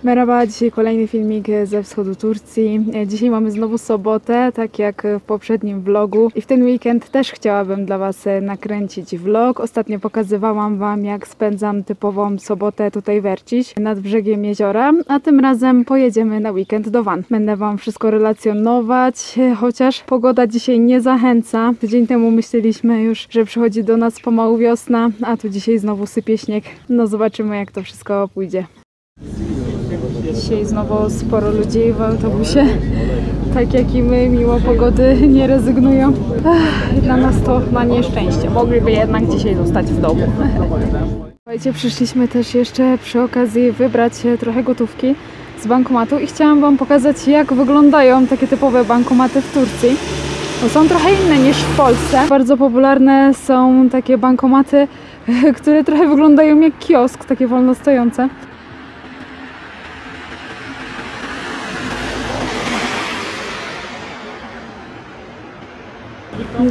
Merhaba, dzisiaj kolejny filmik ze wschodu Turcji. Dzisiaj mamy znowu sobotę, tak jak w poprzednim vlogu. I w ten weekend też chciałabym dla Was nakręcić vlog. Ostatnio pokazywałam Wam, jak spędzam typową sobotę tutaj w Erciś, nad brzegiem jeziora. A tym razem pojedziemy na weekend do Van. Będę Wam wszystko relacjonować, chociaż pogoda dzisiaj nie zachęca. Tydzień temu myśleliśmy już, że przychodzi do nas pomału wiosna, a tu dzisiaj znowu sypie śnieg. No zobaczymy, jak to wszystko pójdzie. Dzisiaj znowu sporo ludzi w autobusie, tak jak i my, mimo pogody nie rezygnują. Dla nas to na nieszczęście, mogliby jednak dzisiaj zostać w domu. Słuchajcie, przyszliśmy też jeszcze przy okazji wybrać trochę gotówki z bankomatu i chciałam Wam pokazać, jak wyglądają takie typowe bankomaty w Turcji. Bo są trochę inne niż w Polsce. Bardzo popularne są takie bankomaty, które trochę wyglądają jak kiosk, takie wolno stojące.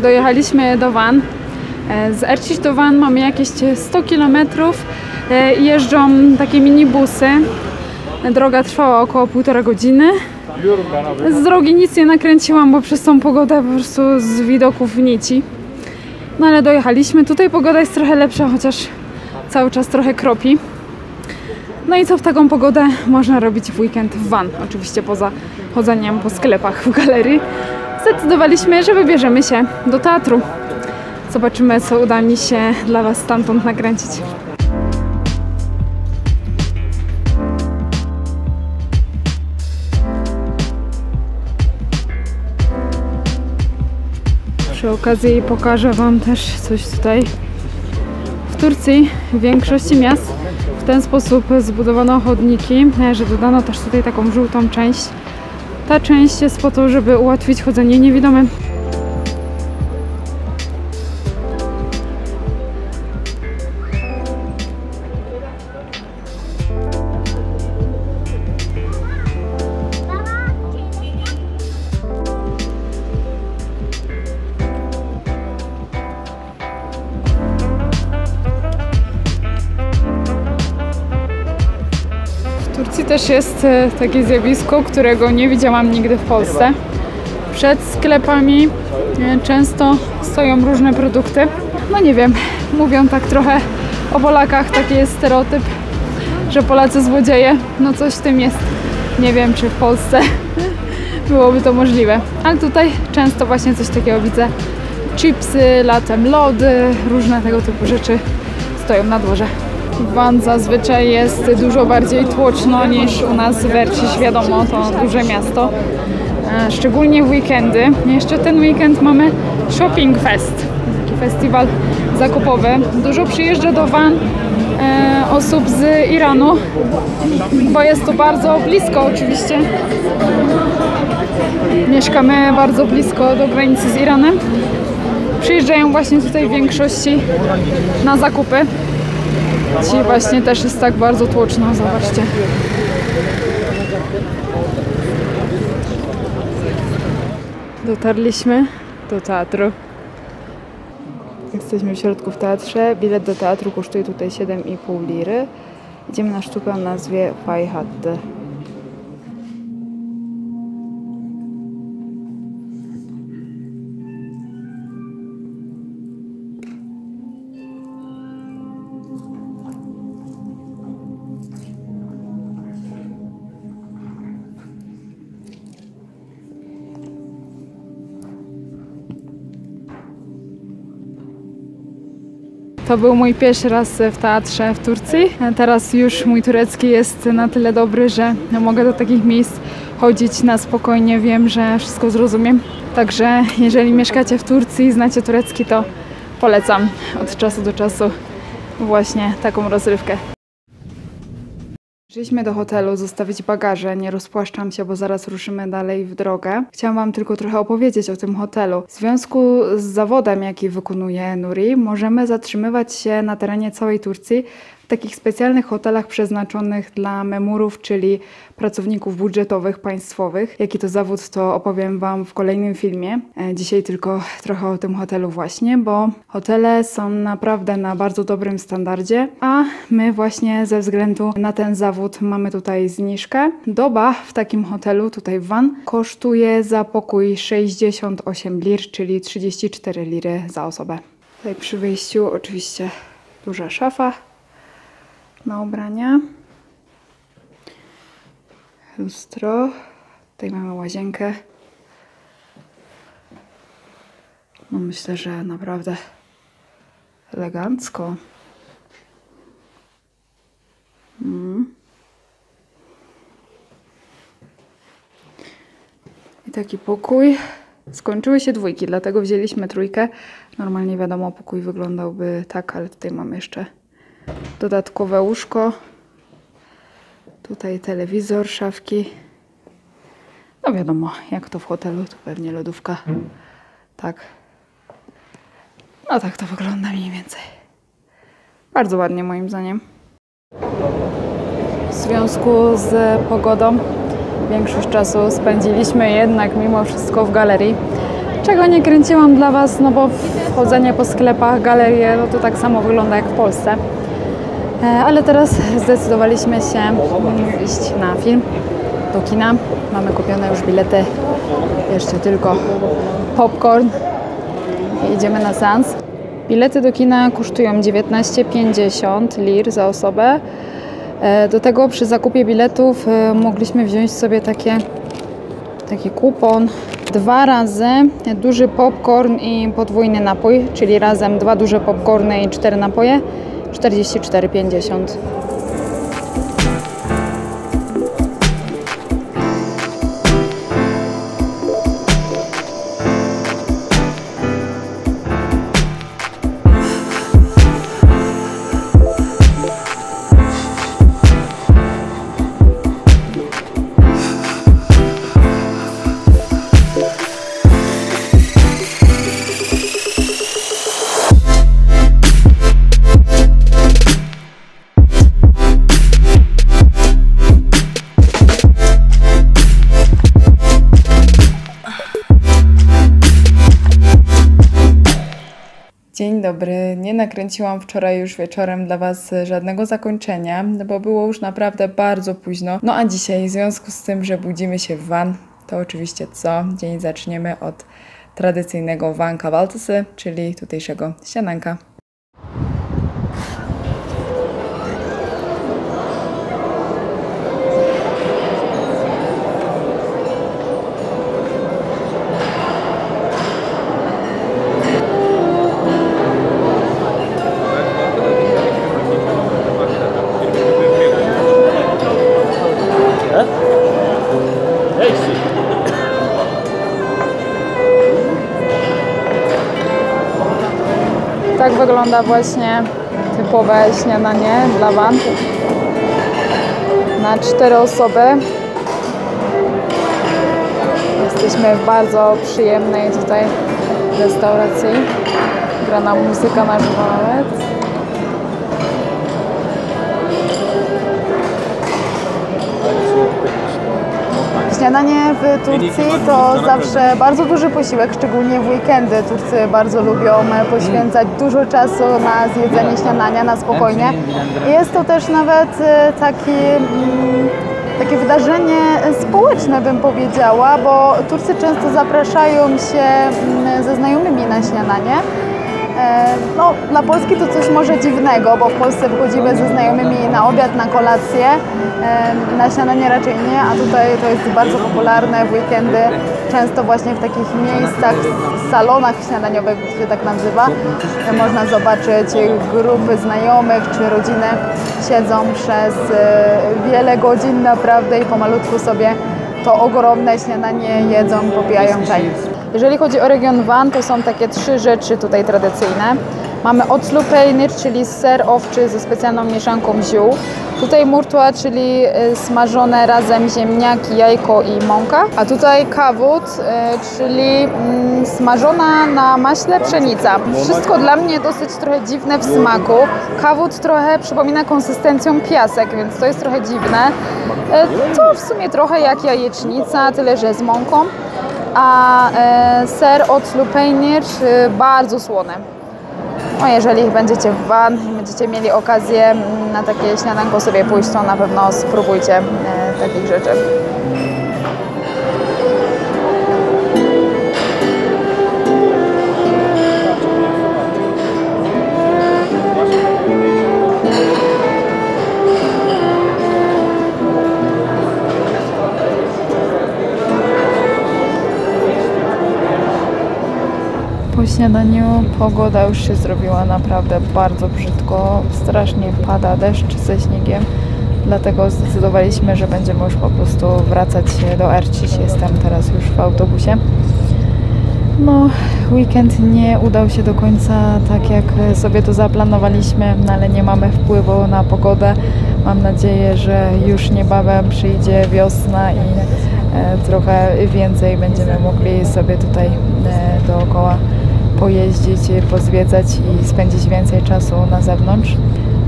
Dojechaliśmy do Van. Z Erciś do Van mamy jakieś 100 km. Jeżdżą takie minibusy. Droga trwała około 1,5 godziny. Z drogi nic nie nakręciłam, bo przez tą pogodę po prostu z widoków nici. No ale dojechaliśmy. Tutaj pogoda jest trochę lepsza, chociaż cały czas trochę kropi. No i co w taką pogodę można robić w weekend w Van? Oczywiście poza chodzeniem po sklepach w galerii. Zdecydowaliśmy, że wybierzemy się do teatru. Zobaczymy, co uda mi się dla Was stamtąd nakręcić. Przy okazji pokażę Wam też coś tutaj. W Turcji w większości miast w ten sposób zbudowano chodniki, że dodano też tutaj taką żółtą część. Ta część jest po to, żeby ułatwić chodzenie niewidomym. W Turcji też jest takie zjawisko, którego nie widziałam nigdy w Polsce. Przed sklepami często stoją różne produkty. No nie wiem, mówią tak trochę o Polakach, taki jest stereotyp, że Polacy złodzieje. No coś w tym jest. Nie wiem, czy w Polsce byłoby to możliwe. Ale tutaj często właśnie coś takiego widzę. Chipsy, latem lody, różne tego typu rzeczy stoją na dworze. Van zazwyczaj jest dużo bardziej tłoczno niż u nas w Erciś, wiadomo, to duże miasto, szczególnie w weekendy. Jeszcze ten weekend mamy Shopping Fest, taki festiwal zakupowy. Dużo przyjeżdża do Van osób z Iranu, bo jest to bardzo blisko oczywiście. Mieszkamy bardzo blisko do granicy z Iranem. Przyjeżdżają właśnie tutaj w większości na zakupy. Dzisiaj właśnie też jest tak bardzo tłoczno, zobaczcie. Dotarliśmy do teatru. Jesteśmy w środku w teatrze. Bilet do teatru kosztuje tutaj 7,5 liry. Idziemy na sztukę o nazwie Fayhat. To był mój pierwszy raz w teatrze w Turcji. Teraz już mój turecki jest na tyle dobry, że mogę do takich miejsc chodzić na spokojnie. Wiem, że wszystko zrozumiem. Także jeżeli mieszkacie w Turcji i znacie turecki, to polecam od czasu do czasu właśnie taką rozrywkę. Przyszliśmy do hotelu zostawić bagaże, nie rozpłaszczam się, bo zaraz ruszymy dalej w drogę. Chciałam Wam tylko trochę opowiedzieć o tym hotelu. W związku z zawodem, jaki wykonuje Nuri, możemy zatrzymywać się na terenie całej Turcji, takich specjalnych hotelach przeznaczonych dla memurów, czyli pracowników budżetowych, państwowych. Jaki to zawód, to opowiem Wam w kolejnym filmie. Dzisiaj tylko trochę o tym hotelu właśnie, bo hotele są naprawdę na bardzo dobrym standardzie, a my właśnie ze względu na ten zawód mamy tutaj zniżkę. Doba w takim hotelu, tutaj w Van, kosztuje za pokój 68 lir, czyli 34 liry za osobę. Tutaj przy wyjściu oczywiście duża szafa na ubrania. Lustro. Tutaj mamy łazienkę. No myślę, że naprawdę elegancko. I taki pokój. Skończyły się dwójki, dlatego wzięliśmy trójkę. Normalnie wiadomo, pokój wyglądałby tak, ale tutaj mamy jeszcze dodatkowe łóżko. Tutaj telewizor, szafki. No wiadomo, jak to w hotelu, to pewnie lodówka. Tak. No tak to wygląda mniej więcej. Bardzo ładnie moim zdaniem. W związku z pogodą większość czasu spędziliśmy jednak mimo wszystko w galerii. Czego nie kręciłam dla Was, no bo chodzenie po sklepach, galerie, no to tak samo wygląda jak w Polsce. Ale teraz zdecydowaliśmy się iść na film, do kina. Mamy kupione już bilety, jeszcze tylko popcorn i idziemy na seans. Bilety do kina kosztują 19,50 lir za osobę. Do tego przy zakupie biletów mogliśmy wziąć sobie taki kupon. 2 razy duży popcorn i podwójny napój, czyli razem 2 duże popcorny i 4 napoje, 44,50. Dzień dobry. Nie nakręciłam wczoraj już wieczorem dla Was żadnego zakończenia, bo było już naprawdę bardzo późno. No a dzisiaj, w związku z tym, że budzimy się w Van, to oczywiście co? Dzień zaczniemy od tradycyjnego Vankavaltysy, czyli tutejszego śniadanka. Tak wygląda właśnie typowe śniadanie dla Van na 4 osoby. Jesteśmy w bardzo przyjemnej tutaj restauracji. Gra nam muzyka na żywo nawet. Śniadanie w Turcji to zawsze bardzo duży posiłek, szczególnie w weekendy. Turcy bardzo lubią poświęcać dużo czasu na zjedzenie śniadania, na spokojnie. Jest to też nawet takie wydarzenie społeczne, bym powiedziała, bo Turcy często zapraszają się ze znajomymi na śniadanie. No, dla Polski to coś może dziwnego, bo w Polsce wychodzimy ze znajomymi na obiad, na kolację, na śniadanie raczej nie, a tutaj to jest bardzo popularne w weekendy, często właśnie w takich miejscach, salonach śniadaniowych, się tak nazywa, można zobaczyć grupy znajomych czy rodziny siedzą przez wiele godzin naprawdę i pomalutku sobie to ogromne śniadanie jedzą, popijają czaj. Jeżeli chodzi o region Van, to są takie 3 rzeczy tutaj tradycyjne. Mamy otslupeynir, czyli ser owczy ze specjalną mieszanką ziół. Tutaj murtua, czyli smażone razem ziemniaki, jajko i mąka. A tutaj kawut, czyli smażona na maśle pszenica. Wszystko dla mnie dosyć trochę dziwne w smaku. Kawut trochę przypomina konsystencją piasek, więc to jest trochę dziwne. To w sumie trochę jak jajecznica, tyle że z mąką. A ser otslupeynir bardzo słone. No jeżeli będziecie w Van i będziecie mieli okazję na takie śniadanko sobie pójść, to na pewno spróbujcie takich rzeczy. Po śniadaniu pogoda już się zrobiła naprawdę bardzo brzydko, strasznie pada deszcz ze śniegiem, dlatego zdecydowaliśmy, że będziemy już po prostu wracać do Erciś. Jestem teraz już w autobusie. No, weekend nie udał się do końca tak, jak sobie to zaplanowaliśmy, no, ale nie mamy wpływu na pogodę. Mam nadzieję, że już niebawem przyjdzie wiosna i trochę więcej będziemy mogli sobie tutaj dookoła pojeździć, pozwiedzać i spędzić więcej czasu na zewnątrz.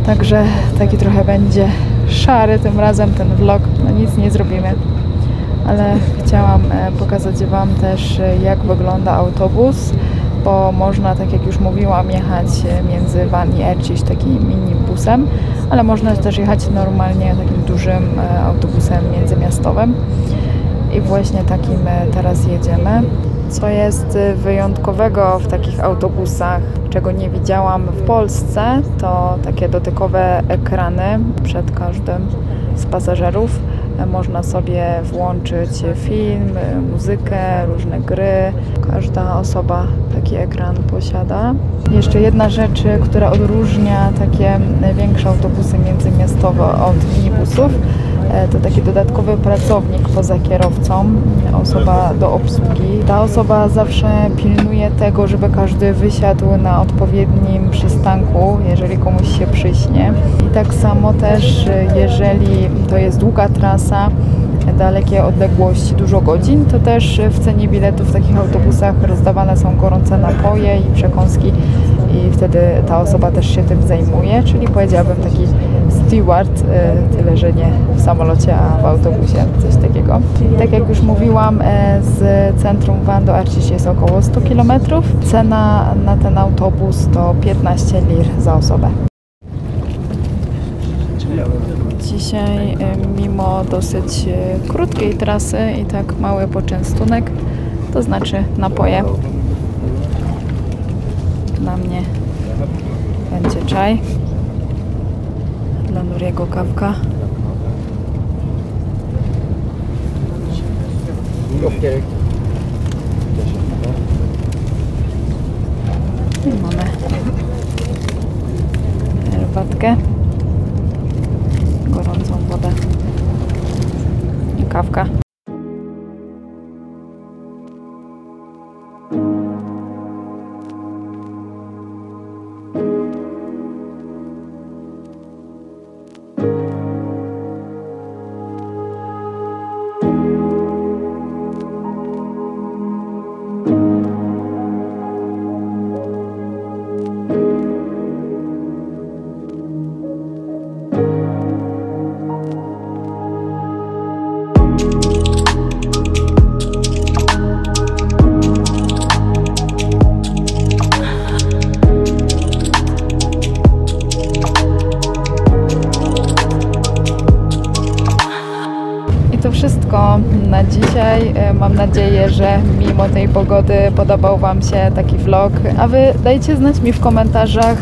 Także taki trochę będzie szary tym razem ten vlog. No nic nie zrobimy. Ale chciałam pokazać Wam też, jak wygląda autobus, bo można, tak jak już mówiłam, jechać między Van i Erciś takim minibusem, ale można też jechać normalnie takim dużym autobusem międzymiastowym. I właśnie takim teraz jedziemy. Co jest wyjątkowego w takich autobusach, czego nie widziałam w Polsce, to takie dotykowe ekrany przed każdym z pasażerów. Można sobie włączyć film, muzykę, różne gry. Każda osoba taki ekran posiada. Jeszcze jedna rzecz, która odróżnia takie większe autobusy międzymiastowe od minibusów, to taki dodatkowy pracownik poza kierowcą, osoba do obsługi. Ta osoba zawsze pilnuje tego, żeby każdy wysiadł na odpowiednim przystanku, jeżeli komuś się przyśnie. I tak samo też, jeżeli to jest długa trasa, dalekie odległości, dużo godzin, to też w cenie biletu w takich autobusach rozdawane są gorące napoje i przekąski i wtedy ta osoba też się tym zajmuje, czyli powiedziałabym taki steward, tyle że nie w samolocie, a w autobusie, coś takiego. Tak jak już mówiłam, z centrum Van do Erciś jest około 100 km. Cena na ten autobus to 15 lir za osobę. Dzisiaj, mimo dosyć krótkiej trasy i tak mały poczęstunek, to znaczy napoje. Dla mnie będzie czaj, dla Nuriego kawka. I mamy herbatkę, gorącą wodę i kawka. To wszystko na dzisiaj. Mam nadzieję, że mimo tej pogody podobał Wam się taki vlog, a Wy dajcie znać mi w komentarzach,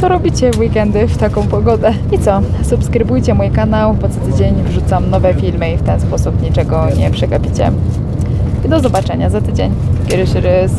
co robicie w weekendy w taką pogodę. I co? Subskrybujcie mój kanał, bo co tydzień wrzucam nowe filmy i w ten sposób niczego nie przegapicie. I do zobaczenia za tydzień. Görüşürüz.